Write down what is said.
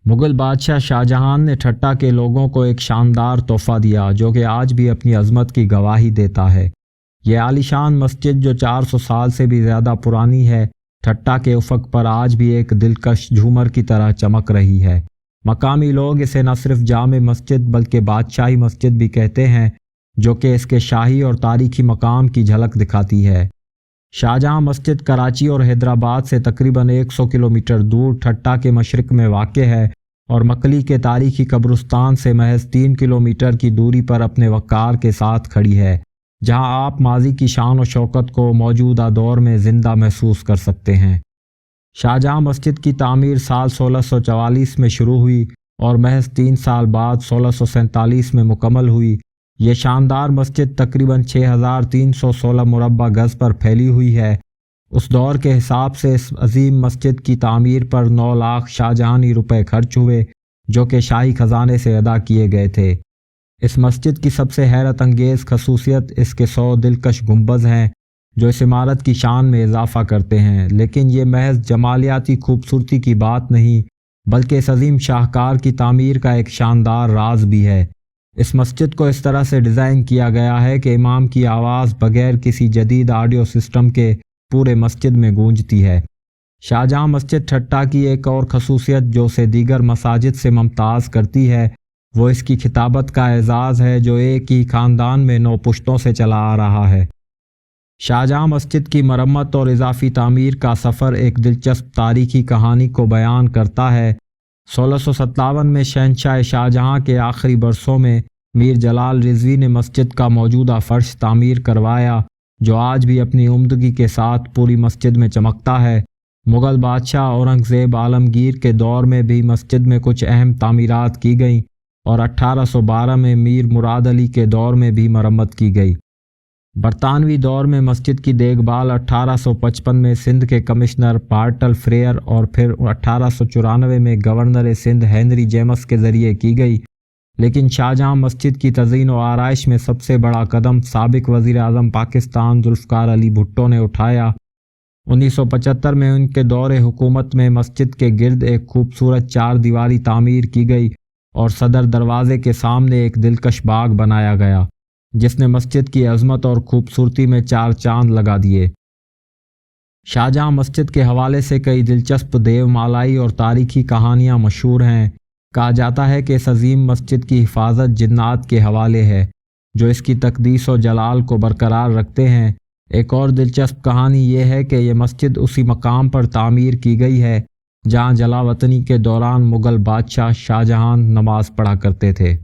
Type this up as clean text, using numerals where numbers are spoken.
مغل بادشاہ شاہجہاں نے ٹھٹہ کے لوگوں کو ایک شاندار تحفہ دیا جو کہ آج بھی اپنی عظمت کی گواہی دیتا ہے۔ یہ عالیشان مسجد جو 400 سال سے بھی زیادہ پرانی ہے، ٹھٹہ کے افق پر آج بھی ایک دلکش جھومر کی طرح چمک رہی ہے۔ مقامی لوگ اسے نہ صرف جامع مسجد بلکہ بادشاہی مسجد بھی کہتے ہیں، جو کہ اس کے شاہی اور تاریخی مقام کی جھلک دکھاتی ہے۔ شاہجہاں مسجد کراچی اور حیدرآباد سے تقریباً 100 کلومیٹر دور ٹھٹہ کے مشرق میں واقع ہے اور مکلی کے تاریخی قبرستان سے محض 3 کلومیٹر کی دوری پر اپنے وقار کے ساتھ کھڑی ہے، جہاں آپ ماضی کی شان و شوکت کو موجودہ دور میں زندہ محسوس کر سکتے ہیں۔ شاہجہاں مسجد کی تعمیر سال 1644 میں شروع ہوئی اور محض 3 سال بعد 1647 میں مکمل ہوئی۔ یہ شاندار مسجد تقریباً 6316 مربع گز پر پھیلی ہوئی ہے۔ اس دور کے حساب سے اس عظیم مسجد کی تعمیر پر 9 لاکھ شاہجہانی روپے خرچ ہوئے، جو کہ شاہی خزانے سے ادا کیے گئے تھے۔ اس مسجد کی سب سے حیرت انگیز خصوصیت اس کے 100 دلکش گنبد ہیں جو اس عمارت کی شان میں اضافہ کرتے ہیں، لیکن یہ محض جمالیاتی خوبصورتی کی بات نہیں بلکہ اس عظیم شاہکار کی تعمیر کا ایک شاندار راز بھی ہے۔ اس مسجد کو اس طرح سے ڈیزائن کیا گیا ہے کہ امام کی آواز بغیر کسی جدید آڈیو سسٹم کے پورے مسجد میں گونجتی ہے۔ شاہجہاں مسجد ٹھٹہ کی ایک اور خصوصیت جو اسے دیگر مساجد سے ممتاز کرتی ہے وہ اس کی خطابت کا اعزاز ہے، جو ایک ہی خاندان میں 9 پشتوں سے چلا آ رہا ہے۔ شاہجہاں مسجد کی مرمت اور اضافی تعمیر کا سفر ایک دلچسپ تاریخی کہانی کو بیان کرتا ہے۔ 1657 میں شہنشاہ شاہجہاں کے آخری برسوں میں میر جلال رضوی نے مسجد کا موجودہ فرش تعمیر کروایا، جو آج بھی اپنی عمدگی کے ساتھ پوری مسجد میں چمکتا ہے۔ مغل بادشاہ اورنگزیب عالمگیر کے دور میں بھی مسجد میں کچھ اہم تعمیرات کی گئیں اور 1812 میں میر مراد علی کے دور میں بھی مرمت کی گئی۔ برطانوی دور میں مسجد کی دیکھ بھال 1855 میں سندھ کے کمشنر بارٹل فریئر اور پھر 1894 میں گورنر سندھ ہنری جیمس کے ذریعے کی گئی، لیکن شاہجہاں مسجد کی تزئین و آرائش میں سب سے بڑا قدم سابق وزیر اعظم پاکستان ذوالفقار علی بھٹو نے اٹھایا۔ 1975 میں ان کے دور حکومت میں مسجد کے گرد ایک خوبصورت 4 دیواری تعمیر کی گئی اور صدر دروازے کے سامنے ایک دلکش باغ بنایا گیا، جس نے مسجد کی عظمت اور خوبصورتی میں 4 چاند لگا دیے۔ شاہجہاں مسجد کے حوالے سے کئی دلچسپ دیو مالائی اور تاریخی کہانیاں مشہور ہیں۔ کہا جاتا ہے کہ اس عظیم مسجد کی حفاظت جنات کے حوالے ہے، جو اس کی تقدیس و جلال کو برقرار رکھتے ہیں۔ ایک اور دلچسپ کہانی یہ ہے کہ یہ مسجد اسی مقام پر تعمیر کی گئی ہے جہاں جلا وطنی کے دوران مغل بادشاہ شاہجہاں نماز پڑھا کرتے تھے۔